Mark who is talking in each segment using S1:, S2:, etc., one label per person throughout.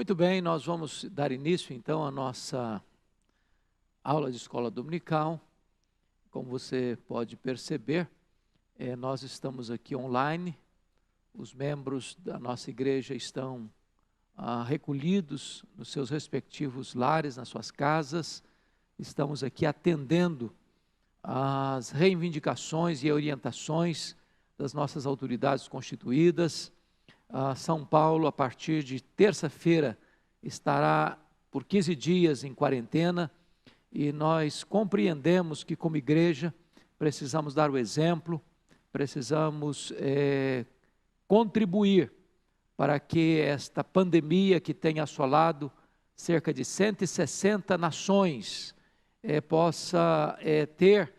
S1: Muito bem, nós vamos dar início então à nossa aula de escola dominical. Como você pode perceber, nós estamos aqui online, os membros da nossa igreja estão recolhidos nos seus respectivos lares, nas suas casas. Estamos aqui atendendo às reivindicações e orientações das nossas autoridades constituídas. São Paulo, a partir de terça-feira, estará por 15 dias em quarentena, e nós compreendemos que, como igreja, precisamos dar o exemplo, precisamos contribuir para que esta pandemia que tem assolado cerca de 160 nações possa ter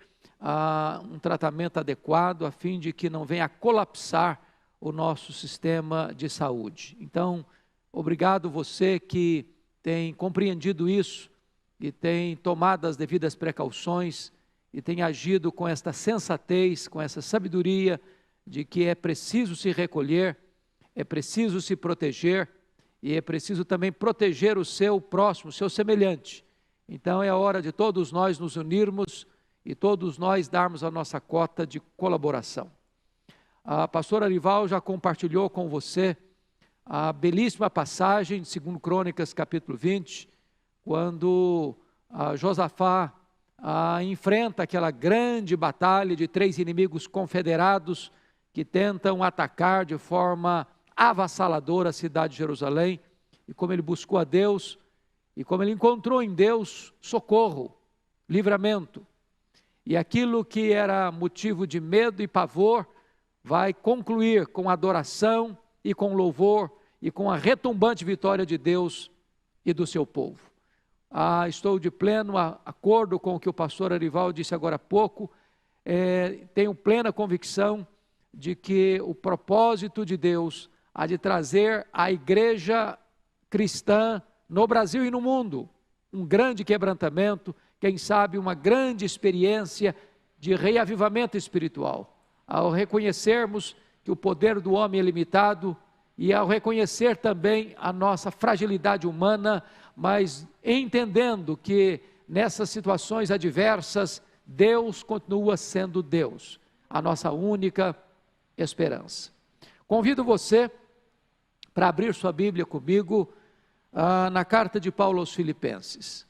S1: um tratamento adequado, a fim de que não venha a colapsar o nosso sistema de saúde. Então, obrigado você que tem compreendido isso e tem tomado as devidas precauções e tem agido com esta sensatez, com essa sabedoria de que é preciso se recolher, é preciso se proteger e é preciso também proteger o seu próximo, o seu semelhante. Então é a hora de todos nós nos unirmos e todos nós darmos a nossa cota de colaboração. A pastora Arival já compartilhou com você a belíssima passagem de 2 Crônicas, capítulo 20, quando Josafá enfrenta aquela grande batalha de 3 inimigos confederados que tentam atacar de forma avassaladora a cidade de Jerusalém, e como ele buscou a Deus, e como ele encontrou em Deus socorro, livramento, e aquilo que era motivo de medo e pavor, vai concluir com adoração e com louvor e com a retumbante vitória de Deus e do seu povo. Estou de pleno acordo com o que o pastor Arival disse agora há pouco. Tenho plena convicção de que o propósito de Deus há de trazer à igreja cristã no Brasil e no mundo um grande quebrantamento, quem sabe uma grande experiência de reavivamento espiritual. Ao reconhecermos que o poder do homem é limitado e ao reconhecer também a nossa fragilidade humana, mas entendendo que nessas situações adversas, Deus continua sendo Deus, a nossa única esperança. Convido você para abrir sua Bíblia comigo na carta de Paulo aos Filipenses.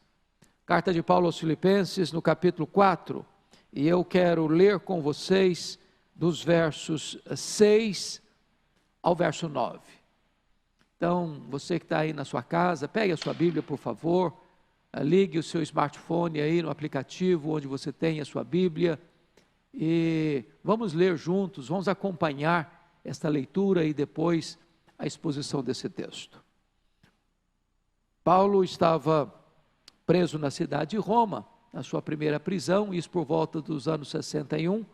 S1: Carta de Paulo aos Filipenses, no capítulo 4, e eu quero ler com vocês dos versos 6 ao verso 9. Então, você que está aí na sua casa, pegue a sua Bíblia, por favor, ligue o seu smartphone aí no aplicativo onde você tem a sua Bíblia, e vamos ler juntos, vamos acompanhar esta leitura e depois a exposição desse texto. Paulo estava preso na cidade de Roma, na sua primeira prisão, isso por volta dos anos 61,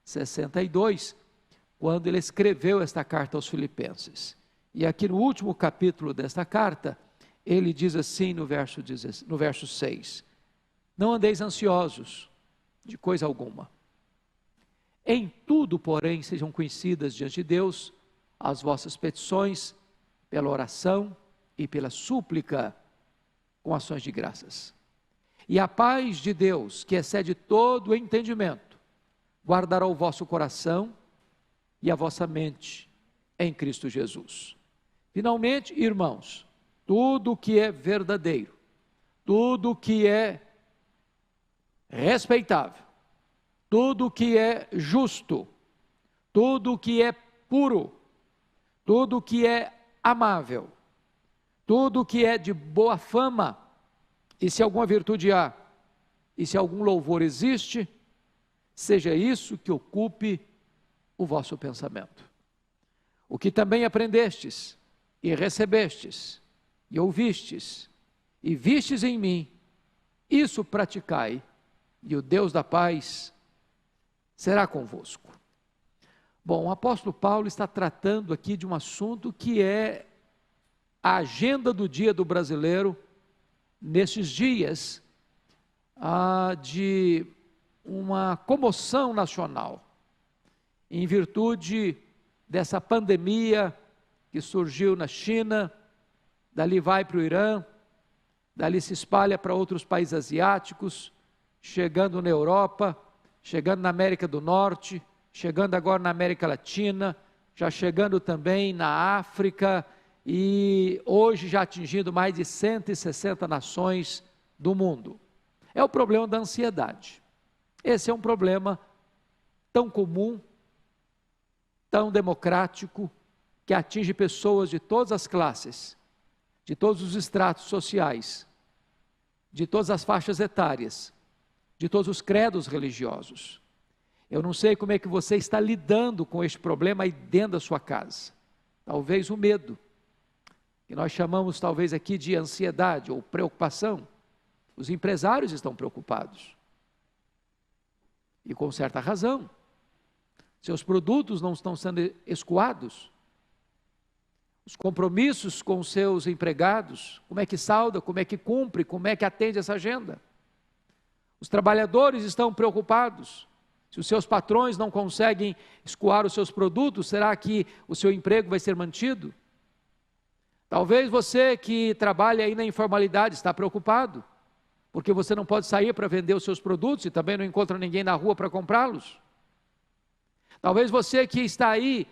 S1: 62, quando ele escreveu esta carta aos Filipenses. E aqui no último capítulo desta carta, ele diz assim no verso 6, não andeis ansiosos de coisa alguma. Em tudo, porém, sejam conhecidas diante de Deus as vossas petições, pela oração e pela súplica, com ações de graças. E a paz de Deus, que excede todo o entendimento, guardará o vosso coração e a vossa mente em Cristo Jesus. Finalmente, irmãos, tudo que é verdadeiro, tudo que é respeitável, tudo que é justo, tudo que é puro, tudo que é amável, tudo que é de boa fama, e se alguma virtude há, e se algum louvor existe, seja isso que ocupe o vosso pensamento. O que também aprendestes, e recebestes, e ouvistes, e vistes em mim, isso praticai, e o Deus da paz será convosco. Bom, o apóstolo Paulo está tratando aqui de um assunto que é a agenda do dia do brasileiro, nesses dias de uma comoção nacional, em virtude dessa pandemia que surgiu na China, dali vai para o Irã, dali se espalha para outros países asiáticos, chegando na Europa, chegando na América do Norte, chegando agora na América Latina, já chegando também na África e hoje já atingindo mais de 160 nações do mundo. É o problema da ansiedade. Esse é um problema tão comum, tão democrático, que atinge pessoas de todas as classes, de todos os estratos sociais, de todas as faixas etárias, de todos os credos religiosos. Eu não sei como é que você está lidando com este problema aí dentro da sua casa. Talvez o medo, que nós chamamos talvez aqui de ansiedade ou preocupação. Os empresários estão preocupados. E com certa razão. Seus produtos não estão sendo escoados. Os compromissos com os seus empregados, como é que salda, como é que cumpre, como é que atende essa agenda. Os trabalhadores estão preocupados. Se os seus patrões não conseguem escoar os seus produtos, será que o seu emprego vai ser mantido? Talvez você que trabalha aí na informalidade está preocupado, porque você não pode sair para vender os seus produtos e também não encontra ninguém na rua para comprá-los. Talvez você que está aí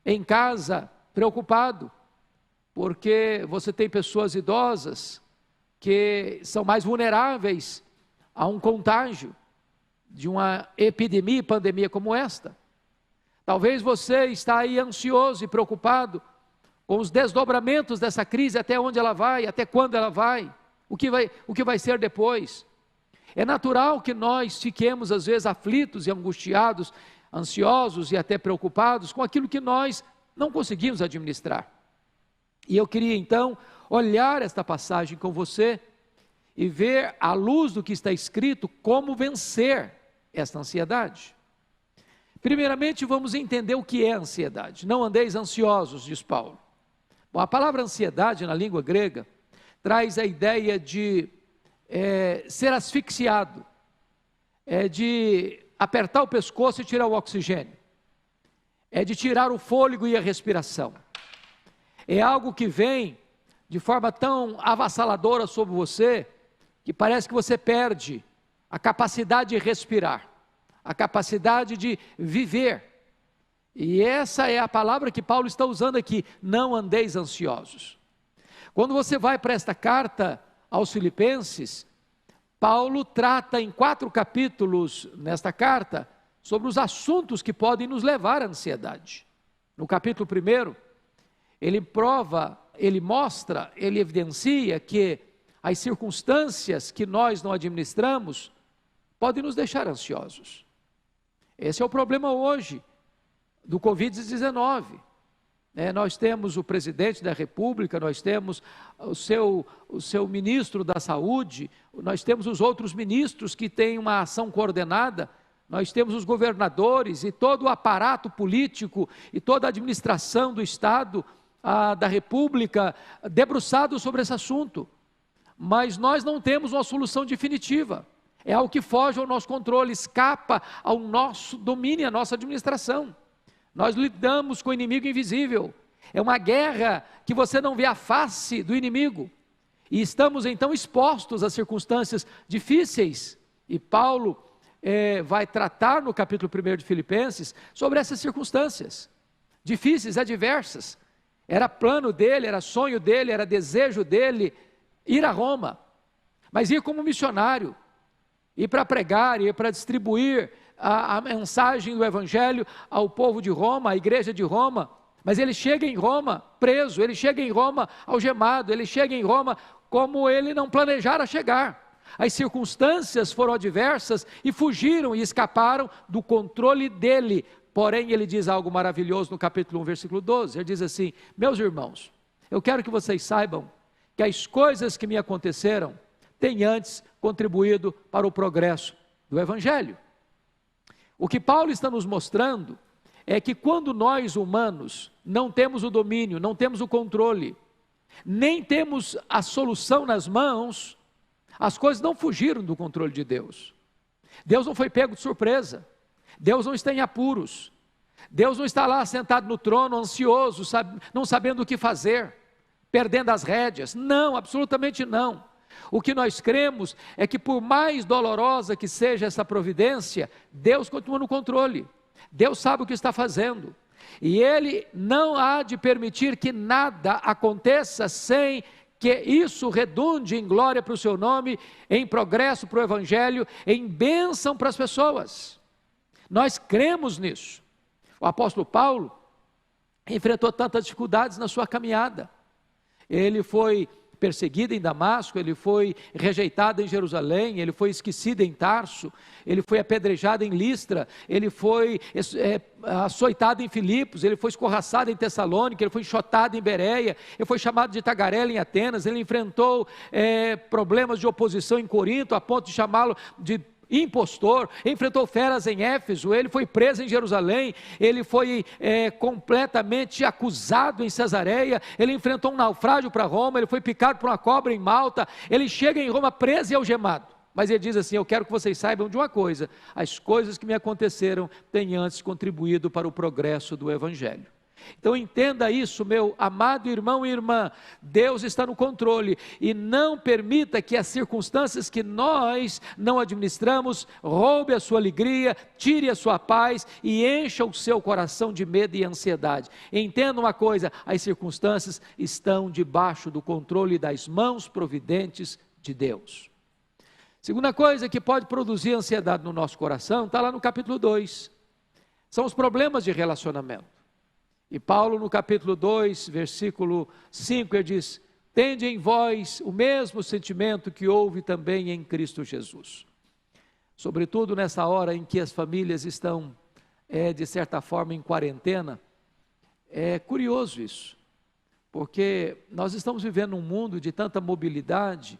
S1: em casa preocupado, porque você tem pessoas idosas que são mais vulneráveis a um contágio de uma epidemia e pandemia como esta. Talvez você está aí ansioso e preocupado com os desdobramentos dessa crise, até onde ela vai, até quando ela vai, o que vai ser depois. É natural que nós fiquemos às vezes aflitos e angustiados, ansiosos e até preocupados com aquilo que nós não conseguimos administrar. E eu queria então olhar esta passagem com você e ver à luz do que está escrito como vencer esta ansiedade. Primeiramente vamos entender o que é ansiedade. Não andeis ansiosos, diz Paulo. Bom, a palavra ansiedade na língua grega traz a ideia de ser asfixiado, de apertar o pescoço e tirar o oxigênio, de tirar o fôlego e a respiração. É algo que vem de forma tão avassaladora sobre você, que parece que você perde a capacidade de respirar, a capacidade de viver. E essa é a palavra que Paulo está usando aqui, não andeis ansiosos. Quando você vai para esta carta aos Filipenses, Paulo trata em 4 capítulos nesta carta, sobre os assuntos que podem nos levar à ansiedade. No capítulo 1, ele mostra, ele evidencia que as circunstâncias que nós não administramos podem nos deixar ansiosos. Esse é o problema hoje do Covid-19. Nós temos o presidente da República, nós temos o seu ministro da Saúde, nós temos os outros ministros que têm uma ação coordenada, nós temos os governadores e todo o aparato político e toda a administração do Estado, da República, debruçado sobre esse assunto. Mas nós não temos uma solução definitiva. É algo que foge ao nosso controle, escapa ao nosso domínio, à nossa administração. Nós lidamos com o inimigo invisível. É uma guerra que você não vê a face do inimigo. E estamos então expostos a circunstâncias difíceis. E Paulo vai tratar no capítulo 1 de Filipenses sobre essas circunstâncias difíceis, adversas. Era plano dele, era sonho dele, era desejo dele ir a Roma. Mas ir como missionário, ir para pregar, ir para distribuir a mensagem do Evangelho ao povo de Roma, à igreja de Roma. Mas ele chega em Roma preso, ele chega em Roma algemado, ele chega em Roma como ele não planejara chegar. As circunstâncias foram adversas e fugiram e escaparam do controle dele. Porém, ele diz algo maravilhoso no capítulo 1, versículo 12. Ele diz assim: meus irmãos, eu quero que vocês saibam que as coisas que me aconteceram têm antes contribuído para o progresso do Evangelho. O que Paulo está nos mostrando é que quando nós humanos não temos o domínio, não temos o controle, nem temos a solução nas mãos, as coisas não fugiram do controle de Deus. Deus não foi pego de surpresa, Deus não está em apuros, Deus não está lá sentado no trono, ansioso, não sabendo o que fazer, perdendo as rédeas. Não, absolutamente não. O que nós cremos é que, por mais dolorosa que seja essa providência, Deus continua no controle. Deus sabe o que está fazendo. E Ele não há de permitir que nada aconteça sem que isso redunde em glória para o seu nome, em progresso para o Evangelho, em bênção para as pessoas. Nós cremos nisso. O apóstolo Paulo enfrentou tantas dificuldades na sua caminhada. Ele foi perseguido em Damasco, ele foi rejeitado em Jerusalém, ele foi esquecido em Tarso, ele foi apedrejado em Listra, ele foi açoitado em Filipos, ele foi escorraçado em Tessalônica, ele foi enxotado em Bereia, ele foi chamado de tagarela em Atenas, ele enfrentou problemas de oposição em Corinto, a ponto de chamá-lo de impostor, enfrentou feras em Éfeso, ele foi preso em Jerusalém, ele foi completamente acusado em Cesareia, ele enfrentou um naufrágio para Roma, ele foi picado por uma cobra em Malta, ele chega em Roma preso e algemado, mas ele diz assim: eu quero que vocês saibam de uma coisa, as coisas que me aconteceram têm antes contribuído para o progresso do Evangelho. Então entenda isso, meu amado irmão e irmã, Deus está no controle, e não permita que as circunstâncias que nós não administramos roube a sua alegria, tire a sua paz e encha o seu coração de medo e ansiedade. Entenda uma coisa, as circunstâncias estão debaixo do controle das mãos providentes de Deus. Segunda coisa que pode produzir ansiedade no nosso coração, está lá no capítulo 2, são os problemas de relacionamento. E Paulo no capítulo 2, versículo 5, ele diz: tende em vós o mesmo sentimento que houve também em Cristo Jesus. Sobretudo nessa hora em que as famílias estão, de certa forma, em quarentena, é curioso isso, porque nós estamos vivendo um mundo de tanta mobilidade,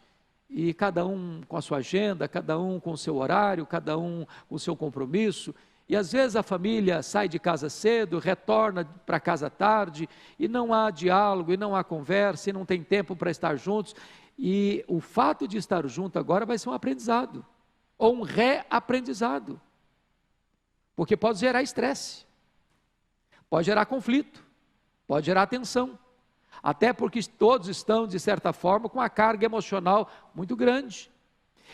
S1: e cada um com a sua agenda, cada um com o seu horário, cada um com o seu compromisso, e às vezes a família sai de casa cedo, retorna para casa tarde, e não há diálogo, e não há conversa, e não tem tempo para estar juntos, e o fato de estar junto agora vai ser um aprendizado, ou um reaprendizado, porque pode gerar estresse, pode gerar conflito, pode gerar tensão, até porque todos estão, de certa forma, com uma carga emocional muito grande.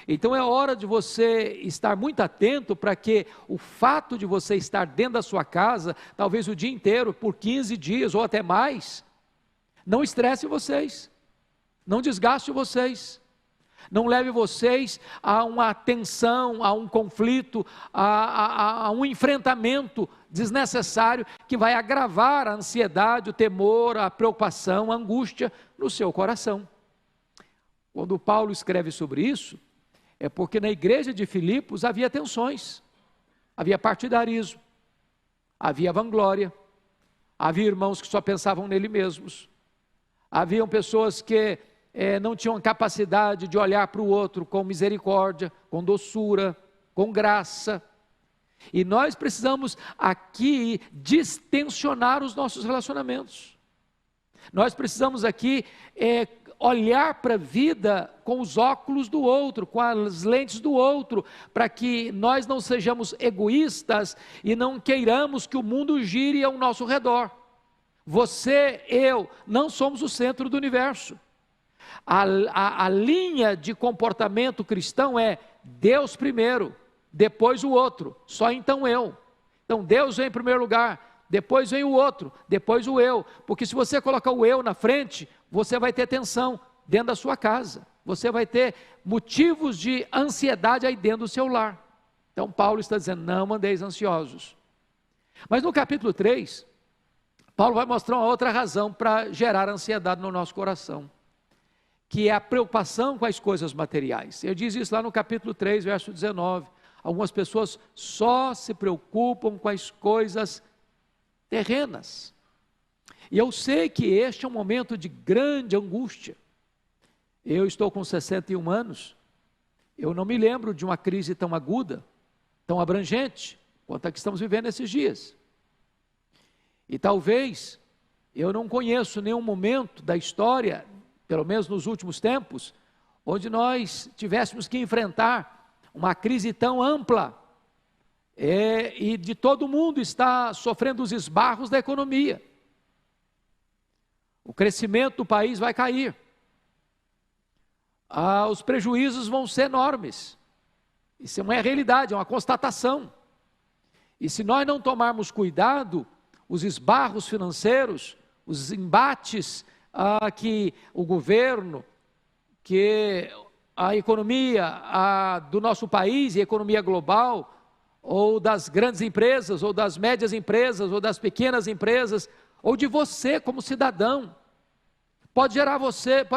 S1: Então é hora de você estar muito atento para que o fato de você estar dentro da sua casa, talvez o dia inteiro, por 15 dias ou até mais, não estresse vocês, não desgaste vocês, não leve vocês a uma tensão, a um conflito, a um enfrentamento desnecessário que vai agravar a ansiedade, o temor, a preocupação, a angústia no seu coração. Quando Paulo escreve sobre isso, é porque na igreja de Filipos havia tensões, havia partidarismo, havia vanglória, havia irmãos que só pensavam nele mesmos, haviam pessoas que não tinham capacidade de olhar para o outro com misericórdia, com doçura, com graça, e nós precisamos aqui distensionar os nossos relacionamentos, nós precisamos aqui olhar para a vida com os óculos do outro, com as lentes do outro, para que nós não sejamos egoístas e não queiramos que o mundo gire ao nosso redor. Você, eu, não somos o centro do universo. A linha de comportamento cristão é Deus primeiro, depois o outro, só então eu. Então Deus vem em primeiro lugar, depois vem o outro, depois o eu, porque se você colocar o eu na frente, você vai ter tensão dentro da sua casa, você vai ter motivos de ansiedade aí dentro do seu lar. Então Paulo está dizendo, não andeis ansiosos. Mas no capítulo 3, Paulo vai mostrar uma outra razão para gerar ansiedade no nosso coração, que é a preocupação com as coisas materiais. Ele diz isso lá no capítulo 3, verso 19, algumas pessoas só se preocupam com as coisas terrenas, e eu sei que este é um momento de grande angústia. Eu estou com 61 anos, eu não me lembro de uma crise tão aguda, tão abrangente, quanto a que estamos vivendo esses dias, e talvez, eu não conheço nenhum momento da história, pelo menos nos últimos tempos, onde nós tivéssemos que enfrentar uma crise tão ampla, e de todo mundo está sofrendo os esbarros da economia. o crescimento do país vai cair, os prejuízos vão ser enormes. Isso não é realidade, é uma constatação. E se nós não tomarmos cuidado, os esbarros financeiros, os embates que o governo, que a economia do nosso país e a economia global, ou das grandes empresas, ou das médias empresas, ou das pequenas empresas, ou de você como cidadão, pode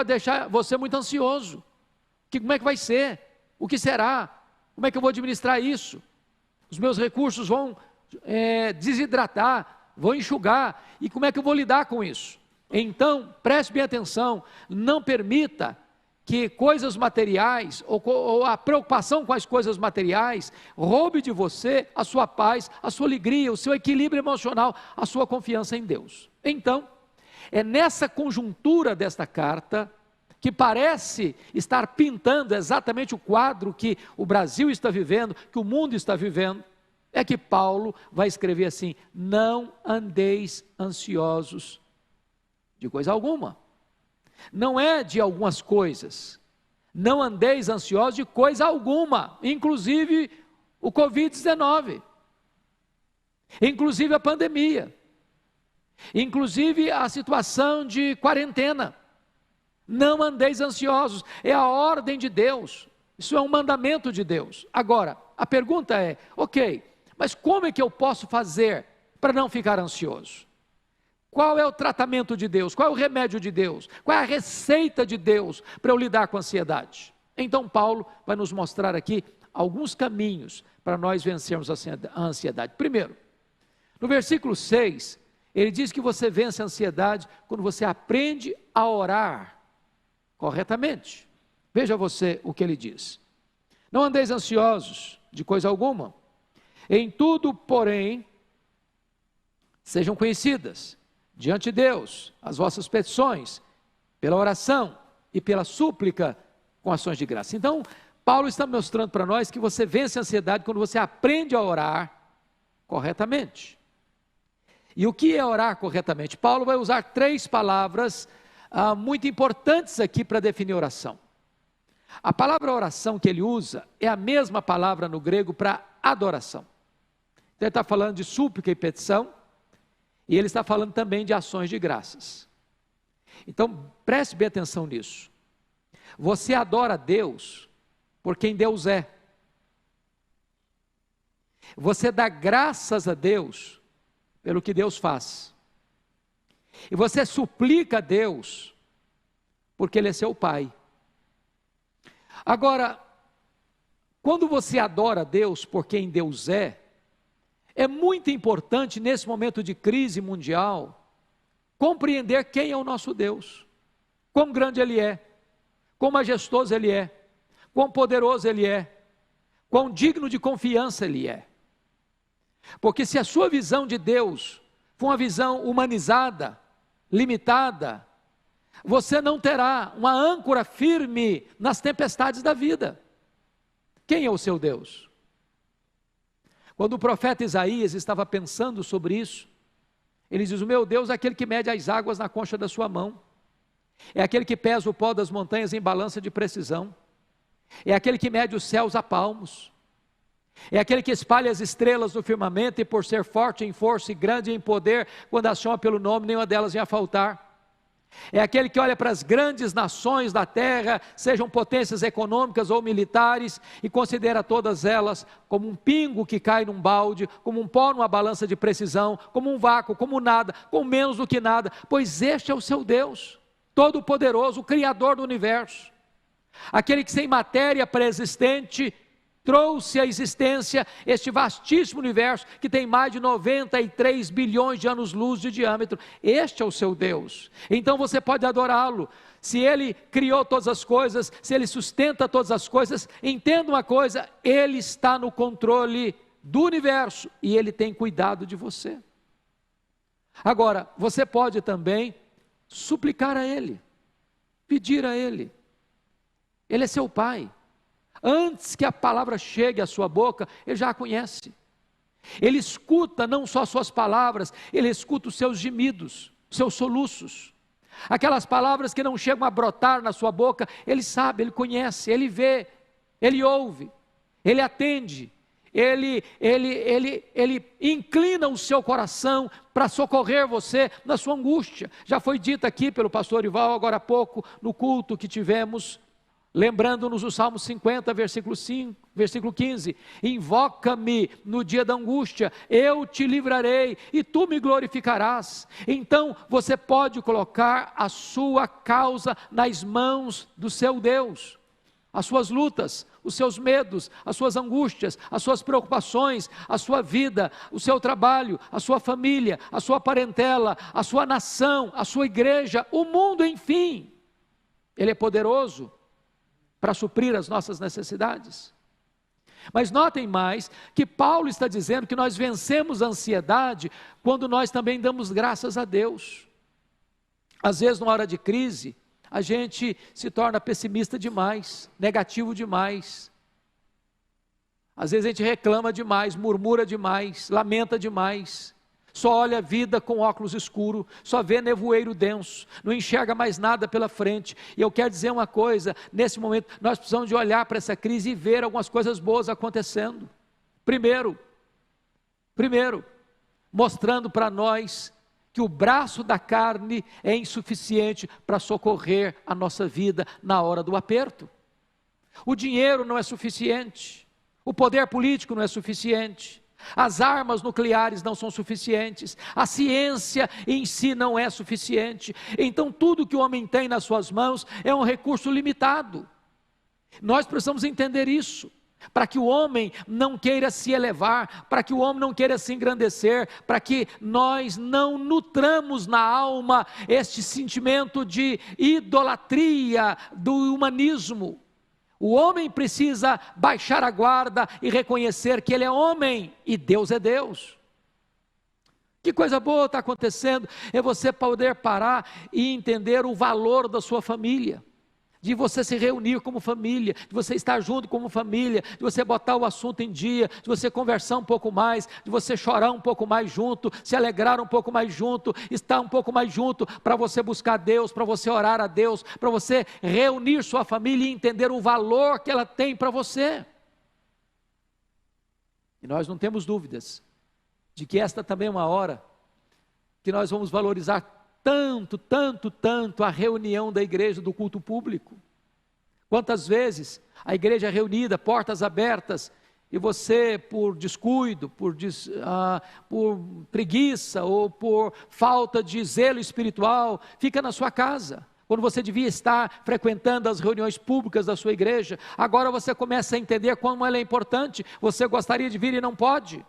S1: deixar você muito ansioso. Como é que vai ser? O que será? Como é que eu vou administrar isso? Os meus recursos vão desidratar, vão enxugar, e como é que eu vou lidar com isso? Então, preste bem atenção, não permita que coisas materiais, ou a preocupação com as coisas materiais, roube de você a sua paz, a sua alegria, o seu equilíbrio emocional, a sua confiança em Deus. Então, é nessa conjuntura desta carta, que parece estar pintando exatamente o quadro que o Brasil está vivendo, que o mundo está vivendo, é que Paulo vai escrever assim: não andeis ansiosos de coisa alguma. Não é de algumas coisas, não andeis ansiosos de coisa alguma, inclusive o Covid-19, inclusive a pandemia, inclusive a situação de quarentena. Não andeis ansiosos, é a ordem de Deus, isso é um mandamento de Deus. Agora, a pergunta é, ok, mas como é que eu posso fazer para não ficar ansioso? Qual é o tratamento de Deus? Qual é o remédio de Deus? Qual é a receita de Deus para eu lidar com a ansiedade? Então Paulo vai nos mostrar aqui alguns caminhos para nós vencermos a ansiedade. Primeiro, no versículo 6, ele diz que você vence a ansiedade quando você aprende a orar corretamente. Veja você o que ele diz: não andeis ansiosos de coisa alguma, em tudo, porém, sejam conhecidas diante de Deus as vossas petições, pela oração e pela súplica com ações de graça. Então, Paulo está mostrando para nós que você vence a ansiedade quando você aprende a orar corretamente. E o que é orar corretamente? Paulo vai usar 3 palavras muito importantes aqui para definir oração. A palavra oração que ele usa é a mesma palavra no grego para adoração. Então ele está falando de súplica e petição, e ele está falando também de ações de graças. Então preste bem atenção nisso. Você adora a Deus por quem Deus é. Você dá graças a Deus pelo que Deus faz. E você suplica a Deus porque Ele é seu Pai. Agora, quando você adora a Deus por quem Deus é muito importante nesse momento de crise mundial, compreender quem é o nosso Deus, quão grande Ele é, quão majestoso Ele é, quão poderoso Ele é, quão digno de confiança Ele é. Porque se a sua visão de Deus for uma visão humanizada, limitada, você não terá uma âncora firme nas tempestades da vida. Quem é o seu Deus? Quando o profeta Isaías estava pensando sobre isso, ele diz: o meu Deus é aquele que mede as águas na concha da sua mão, é aquele que pesa o pó das montanhas em balança de precisão, é aquele que mede os céus a palmos, é aquele que espalha as estrelas no firmamento, e por ser forte em força e grande em poder, quando as chama pelo nome, nenhuma delas vem a faltar. É aquele que olha para as grandes nações da terra, sejam potências econômicas ou militares, e considera todas elas como um pingo que cai num balde, como um pó numa balança de precisão, como um vácuo, como nada, com menos do que nada, pois este é o seu Deus, todo-poderoso, o Criador do universo, aquele que sem matéria pré-existente trouxe à existência este vastíssimo universo, que tem mais de 93 bilhões de anos-luz de diâmetro. Este é o seu Deus. Então você pode adorá-lo. Se Ele criou todas as coisas, se Ele sustenta todas as coisas, entenda uma coisa: Ele está no controle do universo, e Ele tem cuidado de você. Agora, você pode também suplicar a Ele, pedir a Ele. Ele é seu Pai. Antes que a palavra chegue à sua boca, Ele já a conhece. Ele escuta não só suas palavras, Ele escuta os seus gemidos, os seus soluços. Aquelas palavras que não chegam a brotar na sua boca, Ele sabe, Ele conhece, Ele vê, Ele ouve, Ele atende, Ele inclina o seu coração para socorrer você na sua angústia. Já foi dito aqui pelo pastor Ival agora há pouco, no culto que tivemos, lembrando-nos o Salmo 50, versículo 15, invoca-me no dia da angústia, eu te livrarei e tu me glorificarás. Então você pode colocar a sua causa nas mãos do seu Deus, as suas lutas, os seus medos, as suas angústias, as suas preocupações, a sua vida, o seu trabalho, a sua família, a sua parentela, a sua nação, a sua igreja, o mundo, enfim. Ele é poderoso para suprir as nossas necessidades. Mas notem mais que Paulo está dizendo que nós vencemos a ansiedade quando nós também damos graças a Deus. Às vezes, numa hora de crise, a gente se torna pessimista demais, negativo demais. Às vezes a gente reclama demais, murmura demais, lamenta demais. Só olha a vida com óculos escuros, só vê nevoeiro denso, não enxerga mais nada pela frente. E eu quero dizer uma coisa, nesse momento nós precisamos de olhar para essa crise e ver algumas coisas boas acontecendo. Primeiro, mostrando para nós que o braço da carne é insuficiente para socorrer a nossa vida na hora do aperto. O dinheiro não é suficiente, o poder político não é suficiente, as armas nucleares não são suficientes, a ciência em si não é suficiente. Então tudo que o homem tem nas suas mãos é um recurso limitado. Nós precisamos entender isso, para que o homem não queira se elevar, para que o homem não queira se engrandecer, para que nós não nutramos na alma este sentimento de idolatria do humanismo. O homem precisa baixar a guarda e reconhecer que ele é homem e Deus é Deus. Que coisa boa está acontecendo, é você poder parar e entender o valor da sua família, de você se reunir como família, de você estar junto como família, de você botar o assunto em dia, de você conversar um pouco mais, de você chorar um pouco mais junto, se alegrar um pouco mais junto, estar um pouco mais junto, para você buscar Deus, para você orar a Deus, para você reunir sua família e entender o valor que ela tem para você. E nós não temos dúvidas de que esta também é uma hora que nós vamos valorizar tanto a reunião da igreja, do culto público. Quantas vezes a igreja é reunida, portas abertas, e você, por descuido, por preguiça ou por falta de zelo espiritual, fica na sua casa, quando você devia estar frequentando as reuniões públicas da sua igreja. Agora você começa a entender como ela é importante, você gostaria de vir e não pode.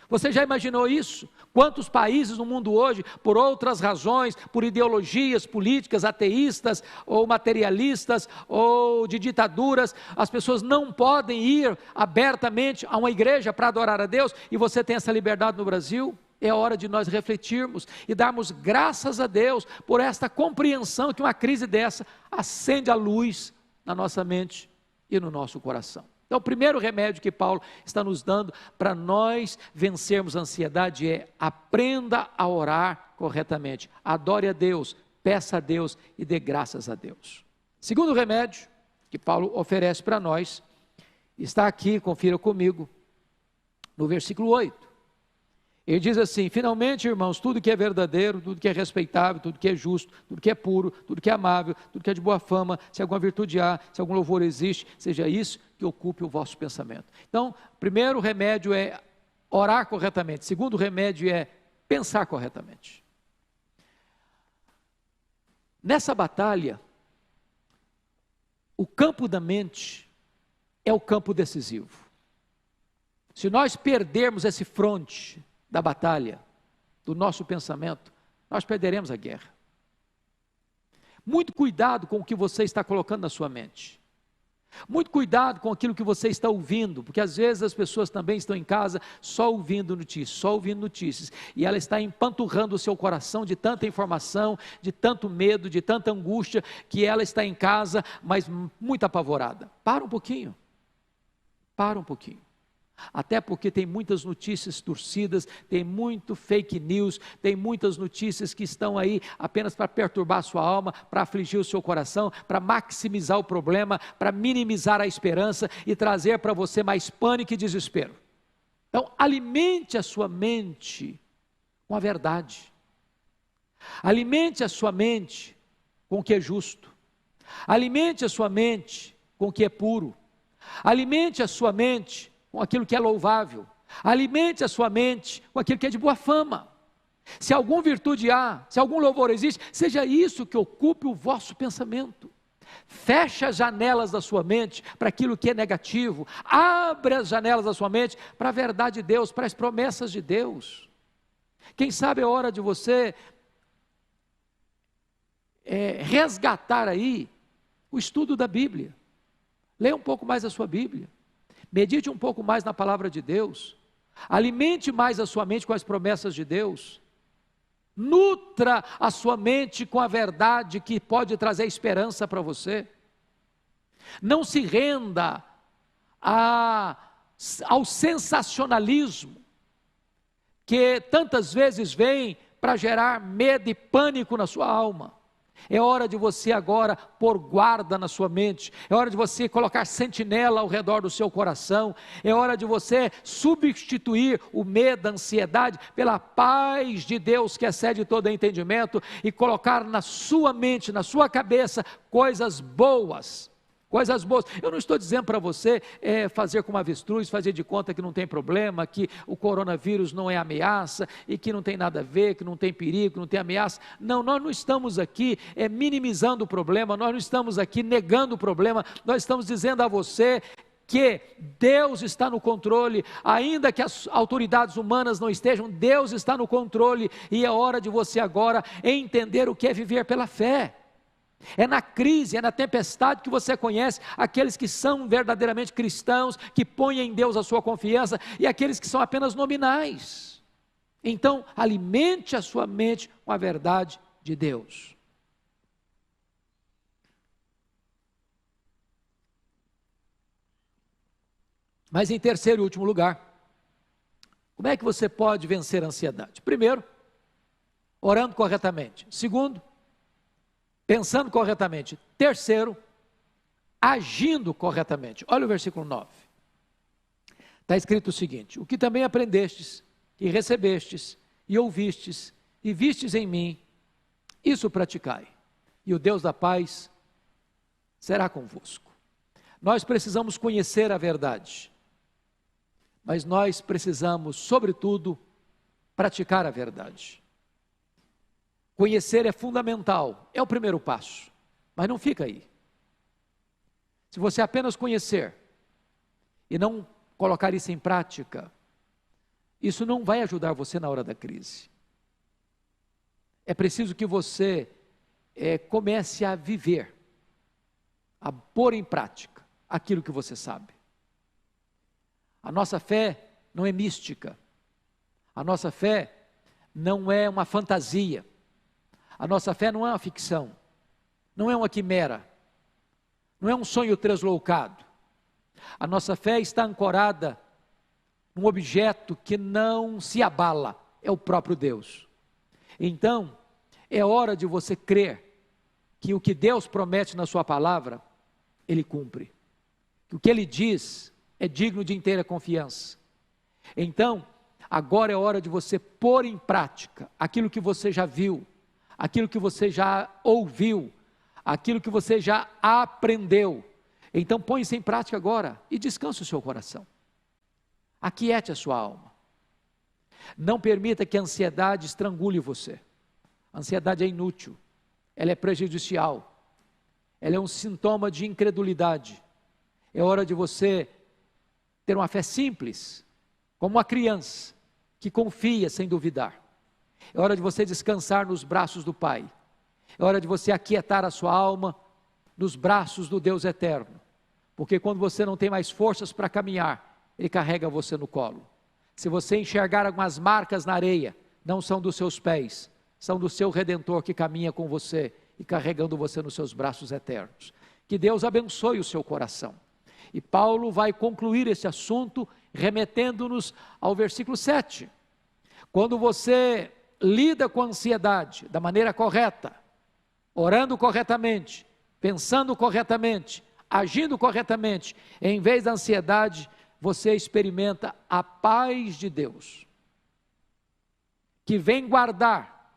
S1: Você já imaginou isso? Quantos países no mundo hoje, por outras razões, por ideologias políticas, ateístas, ou materialistas, ou de ditaduras, as pessoas não podem ir abertamente a uma igreja para adorar a Deus, e você tem essa liberdade no Brasil? É hora de nós refletirmos e darmos graças a Deus por esta compreensão que uma crise dessa acende a luz na nossa mente e no nosso coração. Então, o primeiro remédio que Paulo está nos dando para nós vencermos a ansiedade é: aprenda a orar corretamente, adore a Deus, peça a Deus e dê graças a Deus. Segundo remédio que Paulo oferece para nós, está aqui, confira comigo, no versículo 8. Ele diz assim: finalmente, irmãos, tudo que é verdadeiro, tudo que é respeitável, tudo que é justo, tudo que é puro, tudo que é amável, tudo que é de boa fama, se alguma virtude há, se algum louvor existe, seja isso que ocupe o vosso pensamento. Então, primeiro remédio é orar corretamente. Segundo remédio é pensar corretamente. Nessa batalha, o campo da mente é o campo decisivo. Se nós perdermos esse fronte da batalha, do nosso pensamento, nós perderemos a guerra. Muito cuidado com o que você está colocando na sua mente. Muito cuidado com aquilo que você está ouvindo, porque às vezes as pessoas também estão em casa só ouvindo notícias, e ela está empanturrando o seu coração de tanta informação, de tanto medo, de tanta angústia, que ela está em casa, mas muito apavorada. Para um pouquinho. Até porque tem muitas notícias torcidas, tem muito fake news, tem muitas notícias que estão aí apenas para perturbar a sua alma, para afligir o seu coração, para maximizar o problema, para minimizar a esperança e trazer para você mais pânico e desespero. Então, alimente a sua mente com a verdade. Alimente a sua mente com o que é justo. Alimente a sua mente com o que é puro. Alimente a sua mente com aquilo que é louvável. Alimente a sua mente com aquilo que é de boa fama. Se alguma virtude há, se algum louvor existe, seja isso que ocupe o vosso pensamento. Feche as janelas da sua mente para aquilo que é negativo. Abre as janelas da sua mente para a verdade de Deus, para as promessas de Deus. Quem sabe é hora de você resgatar aí o estudo da Bíblia. Leia um pouco mais a sua Bíblia. Medite um pouco mais na palavra de Deus. Alimente mais a sua mente com as promessas de Deus. Nutra a sua mente com a verdade que pode trazer esperança para você. Não se renda ao sensacionalismo que tantas vezes vem para gerar medo e pânico na sua alma. É hora de você agora pôr guarda na sua mente, é hora de você colocar sentinela ao redor do seu coração, é hora de você substituir o medo, a ansiedade, pela paz de Deus que excede todo entendimento e colocar na sua mente, na sua cabeça, coisas boas. Coisas boas. Eu não estou dizendo para você fazer como avestruz, fazer de conta que não tem problema, que o coronavírus não é ameaça e que não tem nada a ver, que não tem perigo, que não tem ameaça. Não, nós não estamos aqui minimizando o problema, nós não estamos aqui negando o problema, nós estamos dizendo a você que Deus está no controle, ainda que as autoridades humanas não estejam, Deus está no controle e é hora de você agora entender o que é viver pela fé. É na crise, é na tempestade que você conhece aqueles que são verdadeiramente cristãos, que põem em Deus a sua confiança, e aqueles que são apenas nominais. Então, alimente a sua mente com a verdade de Deus. Mas em terceiro e último lugar, como é que você pode vencer a ansiedade? Primeiro, orando corretamente. Segundo, pensando corretamente. Terceiro, agindo corretamente. Olha o versículo 9. Está escrito o seguinte: o que também aprendestes, e recebestes, e ouvistes, e vistes em mim, isso praticai, e o Deus da paz será convosco. Nós precisamos conhecer a verdade, mas nós precisamos, sobretudo, praticar a verdade. Conhecer é fundamental, é o primeiro passo, mas não fica aí. Se você apenas conhecer e não colocar isso em prática, isso não vai ajudar você na hora da crise. É preciso que você comece a viver, a pôr em prática aquilo que você sabe. A nossa fé não é mística, a nossa fé não é uma fantasia. A nossa fé não é uma ficção, não é uma quimera, não é um sonho tresloucado. A nossa fé está ancorada num objeto que não se abala, é o próprio Deus. Então, é hora de você crer que o que Deus promete na sua palavra, Ele cumpre. Que o que Ele diz é digno de inteira confiança. Então, agora é hora de você pôr em prática aquilo que você já viu, aquilo que você já ouviu, aquilo que você já aprendeu. Então põe isso em prática agora e descanse o seu coração. Aquiete a sua alma. Não permita que a ansiedade estrangule você. A ansiedade é inútil, ela é prejudicial, ela é um sintoma de incredulidade. É hora de você ter uma fé simples, como uma criança que confia sem duvidar. É hora de você descansar nos braços do Pai. É hora de você aquietar a sua alma nos braços do Deus eterno. Porque quando você não tem mais forças para caminhar, Ele carrega você no colo. Se você enxergar algumas marcas na areia, não são dos seus pés, são do seu Redentor que caminha com você e carregando você nos seus braços eternos. Que Deus abençoe o seu coração. E Paulo vai concluir esse assunto remetendo-nos ao versículo 7. Quando você lida com a ansiedade da maneira correta, orando corretamente, pensando corretamente, agindo corretamente, em vez da ansiedade, você experimenta a paz de Deus, que vem guardar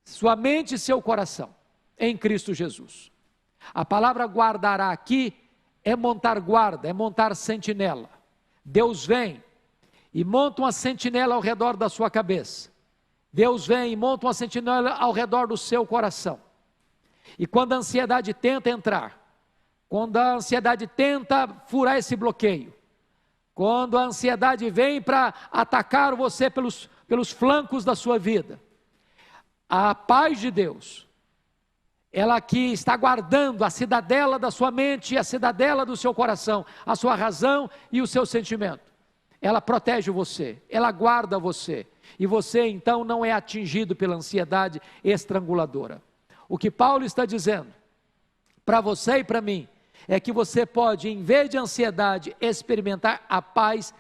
S1: sua mente e seu coração em Cristo Jesus. A palavra guardará aqui é montar guarda, é montar sentinela. Deus vem e monta uma sentinela ao redor da sua cabeça. Deus vem e monta uma sentinela ao redor do seu coração. E quando a ansiedade tenta entrar, quando a ansiedade tenta furar esse bloqueio, quando a ansiedade vem para atacar você pelos flancos da sua vida, a paz de Deus, ela aqui está guardando a cidadela da sua mente e a cidadela do seu coração, a sua razão e o seu sentimento. Ela protege você, ela guarda você, e você então não é atingido pela ansiedade estranguladora. O que Paulo está dizendo para você e para mim é que você pode, em vez de ansiedade, experimentar a paz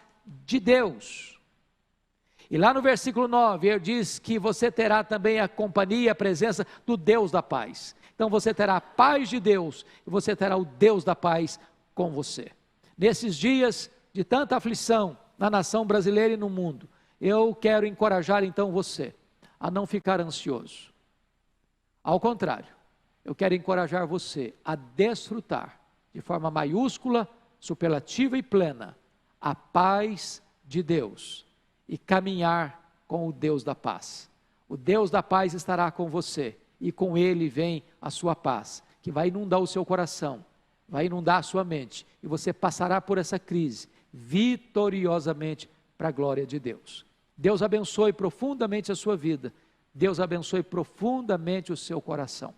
S1: de Deus. E lá no versículo 9, ele diz que você terá também a companhia e a presença do Deus da paz. Então você terá a paz de Deus e você terá o Deus da paz com você. Nesses dias de tanta aflição na nação brasileira e no mundo, eu quero encorajar então você a não ficar ansioso. Ao contrário, eu quero encorajar você a desfrutar de forma maiúscula, superlativa e plena a paz de Deus e caminhar com o Deus da paz. O Deus da paz estará com você e com Ele vem a sua paz, que vai inundar o seu coração, vai inundar a sua mente e você passará por essa crise vitoriosamente para a glória de Deus. Deus abençoe profundamente a sua vida, Deus abençoe profundamente o seu coração.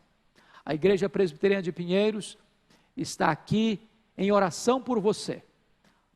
S1: A Igreja Presbiteriana de Pinheiros está aqui em oração por você.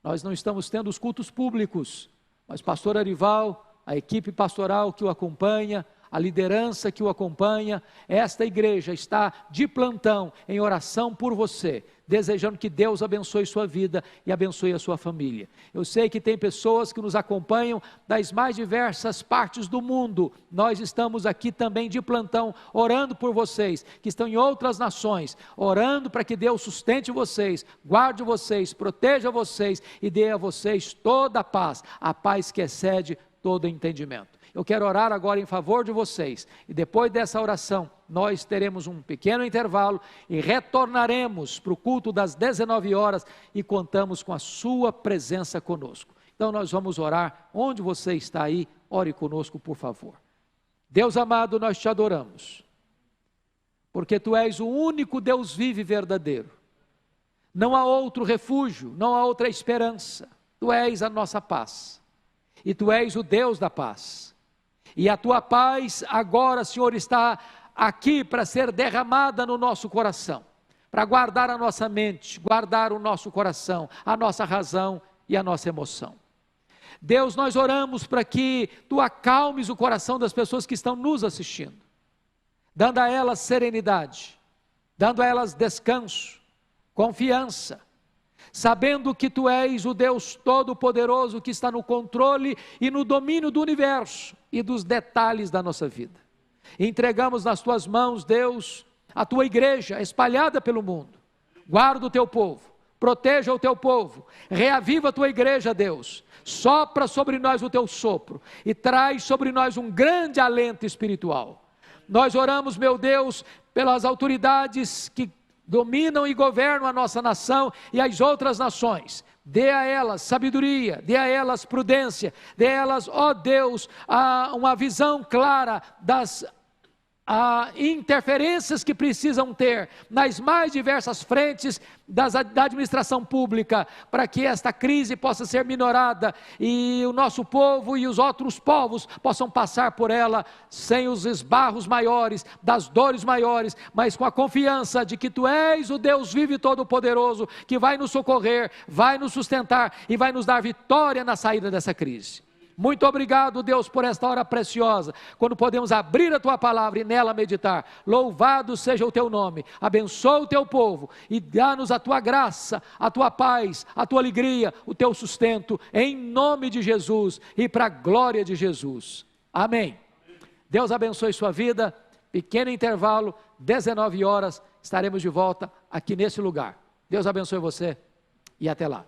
S1: Nós não estamos tendo os cultos públicos, mas pastor Arival, a equipe pastoral que o acompanha, a liderança que o acompanha, esta igreja está de plantão em oração por você, desejando que Deus abençoe sua vida e abençoe a sua família. Eu sei que tem pessoas que nos acompanham das mais diversas partes do mundo. Nós estamos aqui também de plantão, orando por vocês, que estão em outras nações, orando para que Deus sustente vocês, guarde vocês, proteja vocês e dê a vocês toda a paz que excede todo entendimento. Eu quero orar agora em favor de vocês, e depois dessa oração, nós teremos um pequeno intervalo, e retornaremos para o culto das 19 horas, e contamos com a sua presença conosco. Então nós vamos orar, onde você está aí, ore conosco por favor. Deus amado, nós te adoramos, porque Tu és o único Deus vivo e verdadeiro, não há outro refúgio, não há outra esperança, Tu és a nossa paz, e Tu és o Deus da paz. E a Tua paz agora, Senhor, está aqui para ser derramada no nosso coração, para guardar a nossa mente, guardar o nosso coração, a nossa razão e a nossa emoção. Deus, nós oramos para que Tu acalmes o coração das pessoas que estão nos assistindo, dando a elas serenidade, dando a elas descanso, confiança, sabendo que Tu és o Deus Todo-Poderoso que está no controle e no domínio do universo e dos detalhes da nossa vida. Entregamos nas Tuas mãos, Deus, a Tua igreja espalhada pelo mundo. Guarda o Teu povo, proteja o Teu povo, reaviva a Tua igreja, Deus. Sopra sobre nós o Teu sopro e traz sobre nós um grande alento espiritual. Nós oramos, meu Deus, pelas autoridades que dominam e governam a nossa nação e as outras nações. Dê a elas sabedoria, dê a elas prudência, dê a elas, ó Deus, uma visão clara das interferências que precisam ter nas mais diversas frentes da administração pública, para que esta crise possa ser minorada e o nosso povo e os outros povos possam passar por ela sem os esbarros maiores, das dores maiores, mas com a confiança de que Tu és o Deus vivo e todo-poderoso, que vai nos socorrer, vai nos sustentar e vai nos dar vitória na saída dessa crise. Muito obrigado, Deus, por esta hora preciosa, quando podemos abrir a Tua palavra e nela meditar. Louvado seja o Teu nome, abençoa o Teu povo e dá-nos a Tua graça, a Tua paz, a Tua alegria, o Teu sustento, em nome de Jesus e para a glória de Jesus. Amém. Deus abençoe sua vida. Pequeno intervalo, 19 horas, estaremos de volta aqui nesse lugar. Deus abençoe você e até lá.